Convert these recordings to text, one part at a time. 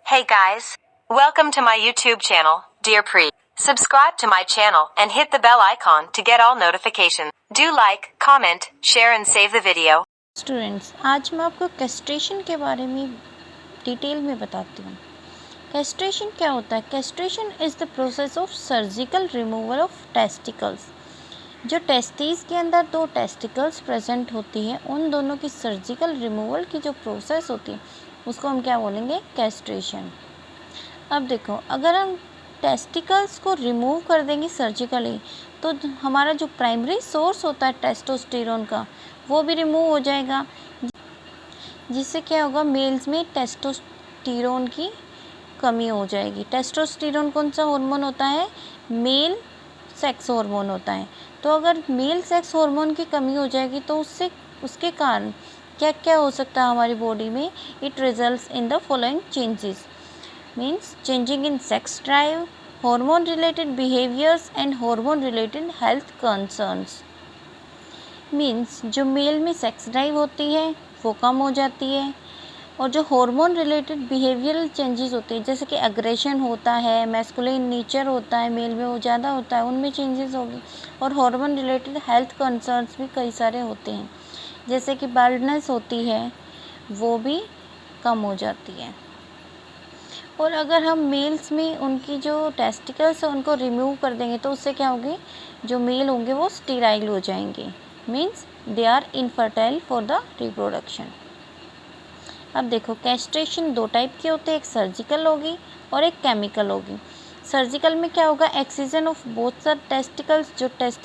Hey guys, welcome to my YouTube channel, Dear Pre. Subscribe to my channel and hit the bell icon to get all notifications. Do like, comment, share and save the video. Students, आज मैं आपको castration के बारे में detail में बताती हूँ। Castration क्या होता है? Castration is the process of surgical removal of testicles. जो टेस्टिस के अंदर दो टेस्टिकल्स प्रेजेंट होती है, उन दोनों की सर्जिकल रिमूवल की जो प्रोसेस होती है उसको हम क्या बोलेंगे? कैस्ट्रेशन। अब देखो, अगर हम टेस्टिकल्स को रिमूव कर देंगे सर्जिकली तो हमारा जो प्राइमरी सोर्स होता है टेस्टोस्टेरोन का, वो भी रिमूव हो जाएगा, जिससे क्या होगा? मेल्स में टेस्टोस्टेरोन की कमी हो जाएगी। टेस्टोस्टेरोन कौन सा हार्मोन होता है? मेल सेक्स हार्मोन होता है। तो अगर मेल सेक्स हार्मोन की कमी हो जाएगी तो उसके कारण क्या क्या हो सकता है हमारी बॉडी में? It results in the following changes, means changing in sex drive, hormone related behaviours and hormone related health concerns. Means जो मेल में सेक्स ड्राइव होती है वो कम हो जाती है, और जो हार्मोन रिलेटेड बिहेवियरल चेंजेस होते हैं, जैसे कि एग्रेशन होता है, मैस्कुलिन नेचर होता है, मेल में वो ज़्यादा होता है, उनमें चेंजेस होगी। और हार्मोन रिलेटेड हेल्थ कंसर्न्स भी कई सारे होते हैं, जैसे कि बाल्डनेस होती है, वो भी कम हो जाती है। और अगर हम मेल्स में उनकी जो टेस्टिकल्स है उनको रिमूव कर देंगे तो उससे क्या होगी? जो मेल होंगे वो स्टेराइल हो जाएंगे, means they are infertile for the reproduction. अब देखो, कैस्ट्रेशन दो टाइप की होती है, एक सर्जिकल होगी और एक केमिकल होगी। सर्जिकल में क्या होगा? Excision of both the testicles,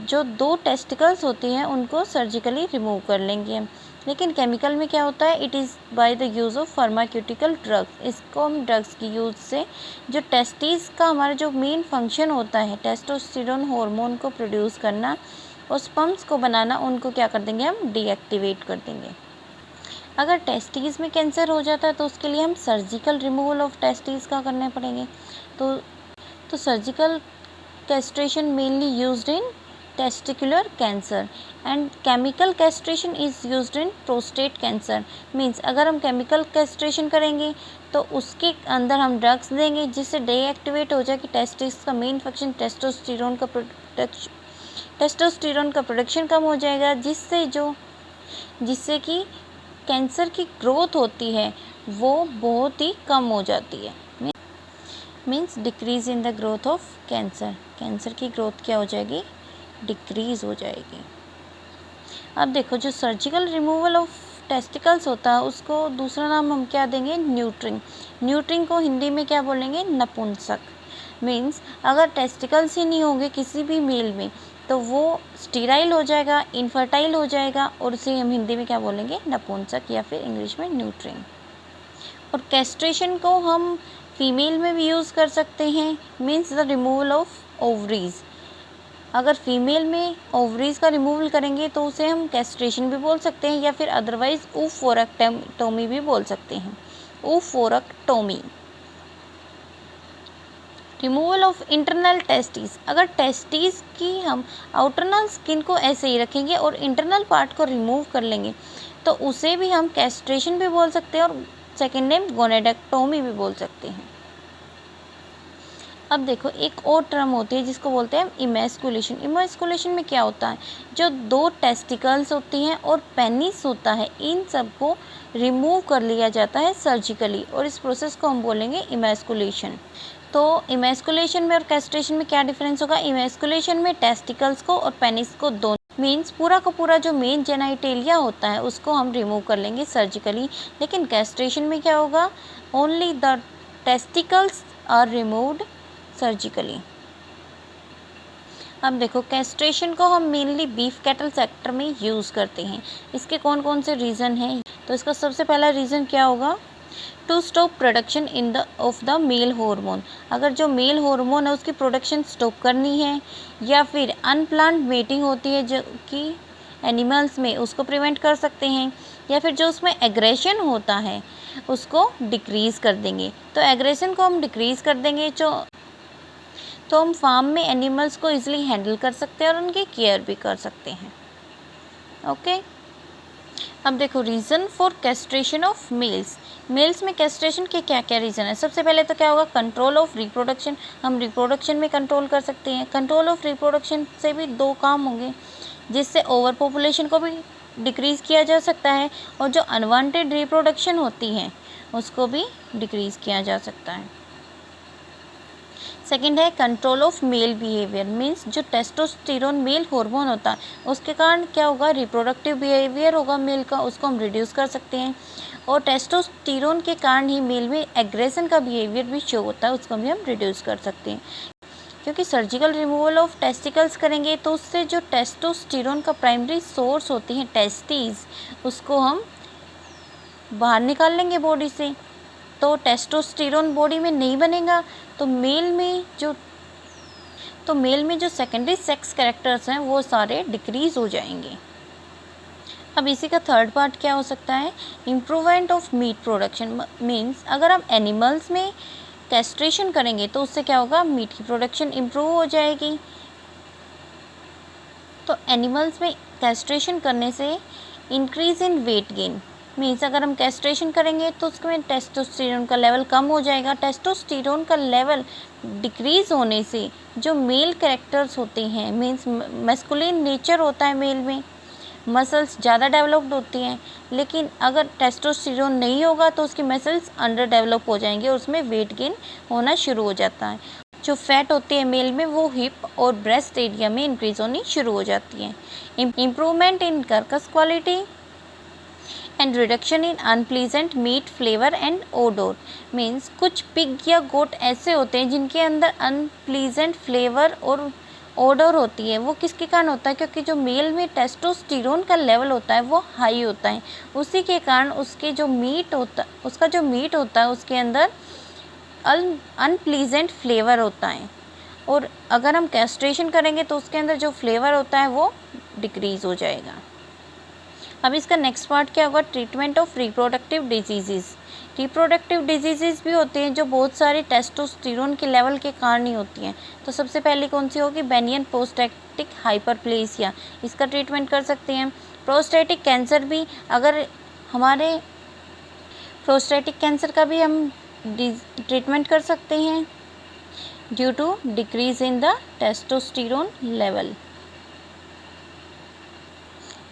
जो दो टेस्टिकल्स होती हैं उनको सर्जिकली रिमूव कर लेंगे हम। लेकिन केमिकल में क्या होता है? It is by the use of pharmaceutical drugs. इसको हम ड्रग्स की यूज़ से जो टेस्टिस का हमारा जो मेन फंक्शन होता है टेस्टोस्टेरोन हार्मोन को प्रोड्यूस करना और स्पर्म्स को बनाना, उनको क्या कर देंगे? हम डीएक्टिवेट कर देंगे। अगर टेस्टिस में कैंसर हो जाता है तो उसके लिए हम सर्जिकल रिमूवल ऑफ टेस्टिस का करने पड़ेंगे। तो surgical castration mainly used in testicular cancer and chemical castration is used in prostate cancer. Means अगर हम केमिकल कैस्ट्रेशन करेंगे तो उसके अंदर हम ड्रग्स देंगे जिससे डीएक्टिवेट हो जाएगी टेस्टिस का मेन फंक्शन, टेस्टोस्टेरोन का प्रोडक्शन कम हो जाएगा, जिससे कि कैंसर की ग्रोथ होती है वो बहुत ही कम हो जाती है। Means decrease in the growth of cancer की ग्रोथ क्या हो जाएगी? डिक्रीज हो जाएगी। अब देखो, जो सर्जिकल रिमूवल ऑफ टेस्टिकल्स होता है उसको दूसरा नाम हम क्या देंगे? न्यूट्रिंग को हिंदी में क्या बोलेंगे? नपुंसक। मीन्स अगर टेस्टिकल्स ही नहीं होंगे किसी भी मेल में तो वो स्टेराइल हो जाएगा, इनफर्टाइल हो जाएगा, और उसे हम हिंदी में क्या बोलेंगे? नपुंसक, या फिर इंग्लिश में न्यूट्रिंग। और कैस्ट्रेशन को हम फीमेल में भी यूज़ कर सकते हैं, means the removal of ovaries. अगर फीमेल में ओवरीज का रिमूवल करेंगे तो उसे हम कैस्ट्रेशन भी बोल सकते हैं, या फिर अदरवाइज ओफोरेक्टोमी भी बोल सकते हैं। Oophorectomy. Removal of internal testis. अगर टेस्टिस की हम आउटरनल स्किन को ऐसे ही रखेंगे और इंटरनल पार्ट को रिमूव कर लेंगे तो उसे भी हम कैस्ट्रेशन भी बोल सकते हैं, और सेकेंड नेम गोनेडेक्टोमी भी बोल सकते हैं। अब देखो, एक और टर्म होती है जिसको बोलते हैं इमैस्कुलेशन। इमैस्कुलेशन में क्या होता है? जो दो टेस्टिकल्स होती हैं और पेनिस होता है, इन सब को रिमूव कर लिया जाता है सर्जिकली, और इस प्रोसेस को हम बोलेंगे इमैस्कुलेशन। तो इमैस्कुलेशन में और कैस्ट्रेशन में क्या डिफरेंस होगा? इमैस्कुलेशन में टेस्टिकल्स को और पेनिस को दोनों, मीन्स पूरा का पूरा जो मेन जेनाइटेलिया होता है उसको हम रिमूव कर लेंगे सर्जिकली। लेकिन कैस्ट्रेशन में क्या होगा? Only the testicles are removed surgically. अब देखो, कैस्ट्रेशन को हम मेनली बीफ कैटल सेक्टर में यूज़ करते हैं। इसके कौन कौन से रीज़न हैं? तो इसका सबसे पहला रीज़न क्या होगा? To stop production of the male hormone. अगर जो मेल हार्मोन है उसकी प्रोडक्शन स्टॉप करनी है, या फिर अनप्लान्ड मेटिंग होती है जो कि एनिमल्स में, उसको प्रिवेंट कर सकते हैं, या फिर जो उसमें एग्रेशन होता है उसको डिक्रीज़ कर देंगे। तो एग्रेशन को हम डिक्रीज़ कर देंगे तो हम फार्म में एनिमल्स को ईजिली हैंडल कर सकते हैं और उनकी केयर भी कर सकते हैं। ओके। अब देखो reason for castration of males. Males में कैस्ट्रेशन के क्या क्या रीज़न है। सबसे पहले तो क्या होगा, कंट्रोल ऑफ रिप्रोडक्शन। हम रिप्रोडक्शन में कंट्रोल कर सकते हैं। कंट्रोल ऑफ रिप्रोडक्शन से भी दो काम होंगे, जिससे ओवर पॉपुलेशन को भी डिक्रीज़ किया जा सकता है और जो अनवांटेड रिप्रोडक्शन होती है उसको भी डिक्रीज़ किया जा सकता है। सेकेंड है control of male behaviour. Means जो टेस्टोस्टेरोन मेल हार्मोन होता है उसके कारण क्या होगा, रिप्रोडक्टिव बिहेवियर होगा मेल का, उसको हम रिड्यूस कर सकते हैं। और टेस्टोस्टेरोन के कारण ही मेल में एग्रेशन का बिहेवियर भी शो होता है, उसको भी हम रिड्यूस कर सकते हैं। क्योंकि सर्जिकल रिमूवल ऑफ टेस्टिकल्स करेंगे तो उससे जो टेस्टोस्टेरोन का प्राइमरी सोर्स होती है टेस्टिस, उसको हम बाहर निकाल लेंगे बॉडी से। तो टेस्टोस्टेरोन बॉडी में नहीं बनेगा तो मेल में जो सेकेंडरी सेक्स कैरेक्टर्स हैं वो सारे डिक्रीज़ हो जाएंगे। अब इसी का थर्ड पार्ट क्या हो सकता है, improvement of meat production. Means अगर हम एनिमल्स में कैस्ट्रेशन करेंगे तो उससे क्या होगा, मीट की प्रोडक्शन इम्प्रूव हो जाएगी। तो एनिमल्स में कैस्ट्रेशन करने से increase in weight gain. Means अगर हम कैस्ट्रेशन करेंगे तो उसमें टेस्टोस्टेरोन का लेवल कम हो जाएगा। टेस्टोस्टेरोन का लेवल डिक्रीज़ होने से जो मेल कैरेक्टर्स होते हैं, मीन्स मैस्कुलिन नेचर होता है मेल में, मसल्स ज़्यादा डेवलप्ड होती हैं। लेकिन अगर टेस्टोस्टेरोन नहीं होगा तो उसकी मसल्स अंडर डेवलप हो जाएंगे और उसमें वेट गेन होना शुरू हो जाता है। जो फैट होती है मेल में वो हिप और ब्रेस्ट एरिया में इंक्रीज़ होनी शुरू हो जाती है। Improvement in carcass quality and reduction in unpleasant meat flavour and odour. Means कुछ पिग या गोट ऐसे होते हैं जिनके अंदर अनप्लीजेंट फ्लेवर और ओडोर होती है। वो किसके कारण होता है, क्योंकि जो मेल में टेस्टोस्टेरोन का लेवल होता है वो हाई होता है। उसी के कारण उसका जो मीट होता है उसके अंदर अनप्लीजेंट फ्लेवर होता है। और अगर हम कैस्ट्रेशन करेंगे तो उसके अंदर जो फ्लेवर होता है वो डिक्रीज़ हो जाएगा। अब इसका नेक्स्ट पार्ट क्या होगा, treatment of reproductive disease. Reproductive disease भी होते हैं जो बहुत सारे टेस्टोस्टेरोन के लेवल के कारण ही होती हैं। तो सबसे पहले कौन सी होगी, बेनियन प्रोस्टैटिक हाइपरप्लेसिया, इसका ट्रीटमेंट कर सकते हैं। प्रोस्टैटिक कैंसर भी, अगर हमारे प्रोस्टैटिक कैंसर का भी हम ट्रीटमेंट कर सकते हैं due to decrease in the testosterone level.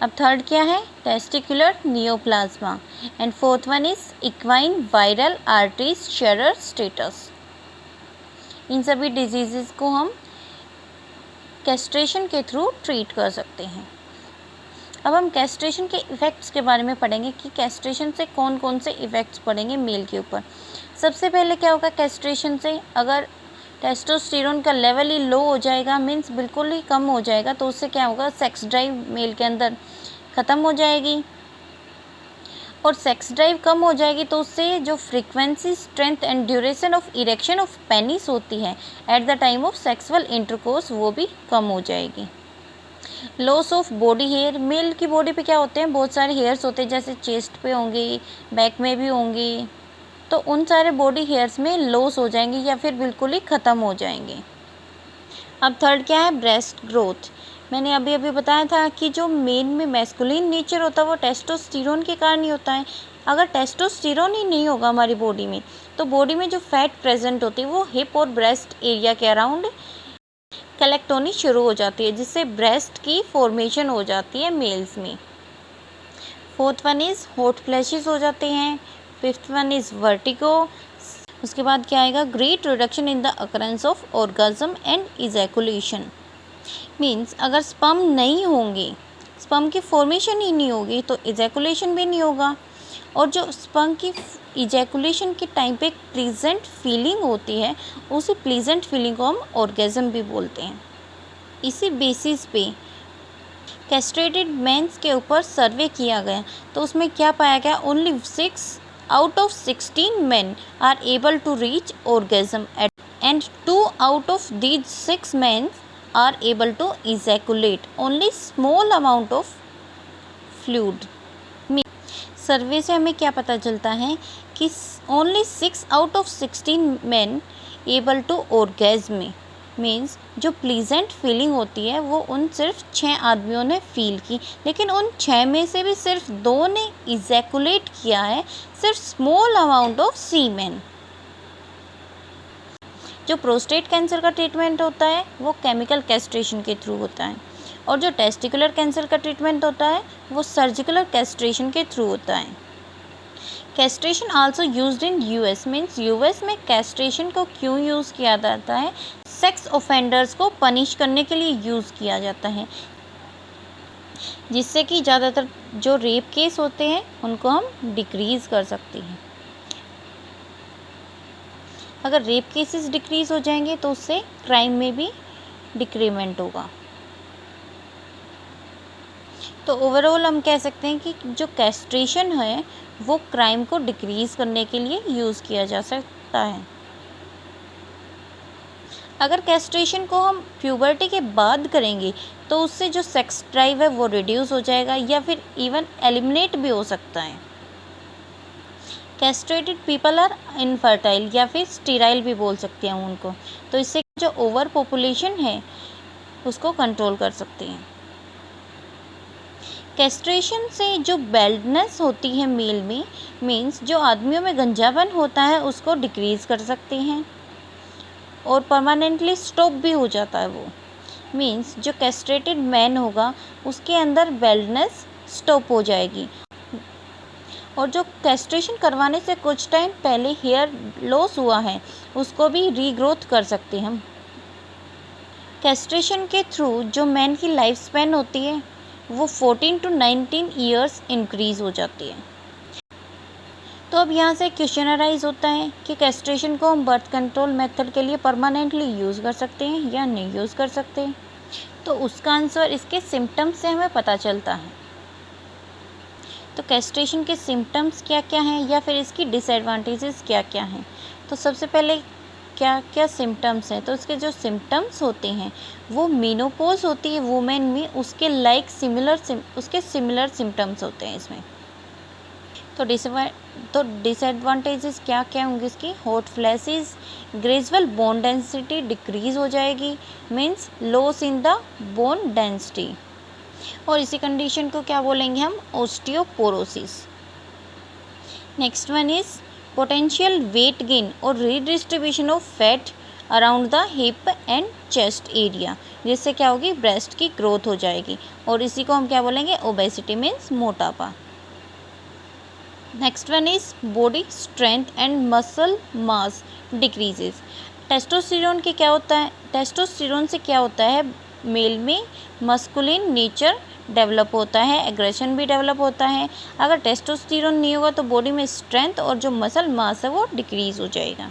अब थर्ड क्या है, testicular neoplasma. And fourth one is equine viral arteries shedder status. इन सभी डिजीज़ को हम कैस्ट्रेशन के थ्रू ट्रीट कर सकते हैं। अब हम कैस्ट्रेशन के इफ़ेक्ट्स के बारे में पढ़ेंगे कि कैस्ट्रेशन से कौन कौन से इफ़ेक्ट्स पड़ेंगे मेल के ऊपर। सबसे पहले क्या होगा, कैस्ट्रेशन से अगर टेस्टोस्टेरोन का लेवल ही लो हो जाएगा, मीन्स बिल्कुल ही कम हो जाएगा, तो उससे क्या होगा, सेक्स ड्राइव मेल के अंदर ख़त्म हो जाएगी। और सेक्स ड्राइव कम हो जाएगी तो उससे जो frequency, strength and duration of erection of penis होती है at the time of sexual intercourse वो भी कम हो जाएगी। Loss of body hair. Male की बॉडी पे क्या होते हैं, बहुत सारे हेयर्स होते हैं, जैसे चेस्ट पे होंगे, बैक में भी होंगे, तो उन सारे बॉडी हेयर्स में लॉस हो जाएंगे या फिर बिल्कुल ही ख़त्म हो जाएंगे। अब थर्ड क्या है, ब्रेस्ट ग्रोथ। मैंने अभी बताया था कि जो मेन में मैस्कुलिन नेचर होता है वो टेस्टोस्टेरोन के कारण ही होता है। अगर टेस्टोस्टेरोन ही नहीं होगा हमारी बॉडी में तो बॉडी में जो फैट प्रेजेंट होती है वो हिप और ब्रेस्ट एरिया के अराउंड कलेक्ट होनी शुरू हो जाती है, जिससे ब्रेस्ट की फॉर्मेशन हो जाती है मेल्स में। Fourth one is hot flashes हो जाते हैं। Fifth one is vertigo. उसके बाद क्या आएगा, great reduction in the occurrence of orgasm and ejaculation. Means अगर स्पर्म नहीं होंगे, स्पर्म की फॉर्मेशन ही नहीं होगी तो इजैकुलेशन भी नहीं होगा। और जो स्पर्म की इजैकुलेशन के टाइम पे एक प्लीजेंट फीलिंग होती है, उसी प्लीजेंट फीलिंग को हम ऑर्गेज़म भी बोलते हैं। इसी बेसिस पे कैस्ट्रेटेड मेंस के ऊपर सर्वे किया गया तो उसमें क्या पाया गया, only 6 out of 16 men are able to reach orgasm and 2 out of these 6 men are able to ejaculate only small amount of fluid। सर्वे से हमें क्या पता चलता है कि only 6 out of 16 men able to orgasm means जो pleasant feeling होती है वो उन सिर्फ 6 आदमियों ने फील की, लेकिन उन 6 में से भी सिर्फ 2 ने इजैकुलेट किया है, सिर्फ स्मॉल अमाउंट ऑफ सीमेन। जो प्रोस्टेट कैंसर का ट्रीटमेंट होता है वो केमिकल कैस्ट्रेशन के थ्रू होता है, और जो टेस्टिकुलर कैंसर का ट्रीटमेंट होता है वो सर्जिकल कैस्ट्रेशन के थ्रू होता है। Castration also used in US, means US में कैस्ट्रेशन को क्यों यूज़ किया जाता है? सेक्स ऑफेंडर्स को पनिश करने के लिए यूज़ किया जाता है, जिससे कि ज़्यादातर जो रेप केस होते हैं उनको हम डिक्रीज़ कर सकते हैं। अगर रेप केसेस डिक्रीज़ हो जाएंगे तो उससे क्राइम में भी डिक्रीमेंट होगा। तो ओवरऑल हम कह सकते हैं कि जो कैस्ट्रेशन है वो क्राइम को डिक्रीज़ करने के लिए यूज़ किया जा सकता है। अगर कैस्ट्रेशन को हम प्यूबर्टी के बाद करेंगे तो उससे जो सेक्स ड्राइव है वो रिड्यूस हो जाएगा, या फिर इवन एलिमिनेट भी हो सकता है। कैस्ट्रेटेड पीपल आर इनफर्टाइल, या फिर स्टीराइल भी बोल सकते हैं उनको, तो इससे जो ओवर पॉपुलेशन है उसको कंट्रोल कर सकते हैं। कैस्ट्रेशन से जो बेल्डनेस होती है मेल में, मीन्स जो आदमियों में गंजापन होता है उसको डिक्रीज़ कर सकते हैं, और परमानेंटली स्टॉप भी हो जाता है वो। मीन्स जो कैस्ट्रेटेड मैन होगा उसके अंदर बेल्डनेस स्टॉप हो जाएगी, और जो कैस्ट्रेशन करवाने से कुछ टाइम पहले हेयर लॉस हुआ है उसको भी रीग्रोथ कर सकते हैं हम। कैस्ट्रेशन के थ्रू जो मैन की लाइफ स्पैन होती है वो 14 to 19 ईयर्स इंक्रीज़ हो जाती है। तो अब यहाँ से क्वेश्चन अराइज होता है कि कैस्ट्रेशन को हम बर्थ कंट्रोल मेथड के लिए परमानेंटली यूज़ कर सकते हैं या नहीं यूज़ कर सकते। तो उसका आंसर इसके सिम्टम्स से हमें पता चलता है। तो कैस्ट्रेशन के सिम्टम्स क्या क्या हैं, या फिर इसकी डिसएडवांटेजेस क्या क्या हैं। तो सबसे पहले क्या क्या सिम्टम्स हैं, तो उसके जो सिम्टम्स होते हैं वो मेनोपॉज होती है वुमेन में, उसके सिमिलर सिम्टम्स होते हैं इसमें। तो डिसएडवांटेजेस क्या क्या होंगे इसकी? Hot flashes, gradual bone density decrease हो जाएगी, means loss in the bone density, और इसी कंडीशन को क्या बोलेंगे हम? Osteoporosis. Next one is potential weight gain और redistribution of fat around the hip and chest area, जिससे क्या होगी? ब्रेस्ट की ग्रोथ हो जाएगी, और इसी को हम क्या बोलेंगे? ओबेसिटी मीन्स मोटापा। Next one is body strength and muscle mass decreases. Testosterone के क्या होता है? टेस्टोस्टेरोन से क्या होता है? मेल में मस्कुलिन नेचर डेवलप होता है, एग्रेशन भी डेवलप होता है। अगर टेस्टोस्टेरोन नहीं होगा तो बॉडी में स्ट्रेंथ और जो मसल मास है वो डिक्रीज हो जाएगा।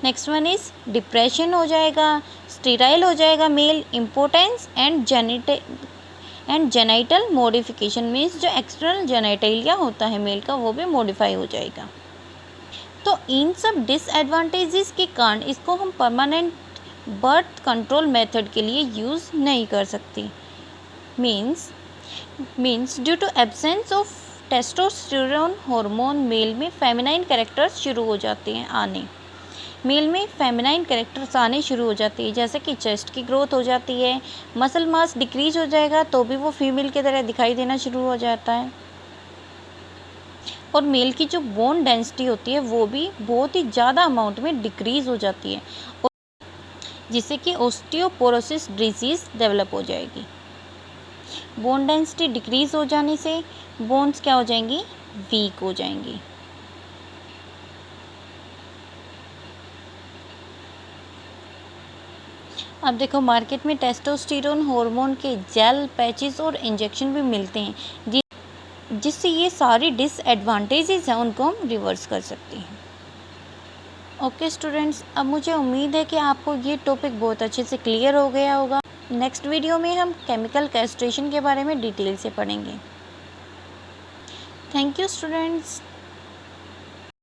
नेक्स्ट वन इज डिप्रेशन हो जाएगा, स्टेराइल हो जाएगा male, importance and genital modification, means जो एक्सटर्नल जेनाइटेलिया होता है मेल का वो भी मॉडिफाई हो जाएगा। तो इन सब डिसएडवांटेजेस के कारण इसको हम परमानेंट बर्थ कंट्रोल मेथड के लिए यूज़ नहीं कर सकते। Means due to absence of testosterone hormone male में फेमिनाइन कैरेक्टर्स शुरू हो जाते हैं आने। मेल में फेमिनाइन कैरेक्टर्स आने शुरू हो जाती है, जैसे कि चेस्ट की ग्रोथ हो जाती है, मसल मास डिक्रीज हो जाएगा तो भी वो फीमेल की तरह दिखाई देना शुरू हो जाता है, और मेल की जो बोन डेंसिटी होती है वो भी बहुत ही ज़्यादा अमाउंट में डिक्रीज हो जाती है, जिससे कि ऑस्टियोपोरोसिस डिजीज़ डेवलप हो जाएगी। बोन डेंसिटी डिक्रीज हो जाने से बोन्स क्या हो जाएंगी? वीक हो जाएंगी। अब देखो मार्केट में टेस्टोस्टेरोन हार्मोन के जेल, पैचेस और इंजेक्शन भी मिलते हैं, जिससे ये सारी डिसएडवांटेजेस हैं उनको हम रिवर्स कर सकते हैं। ओके स्टूडेंट्स, अब मुझे उम्मीद है कि आपको ये टॉपिक बहुत अच्छे से क्लियर हो गया होगा। नेक्स्ट वीडियो में हम केमिकल कैस्ट्रेशन के बारे में डिटेल से पढ़ेंगे। Thank you students.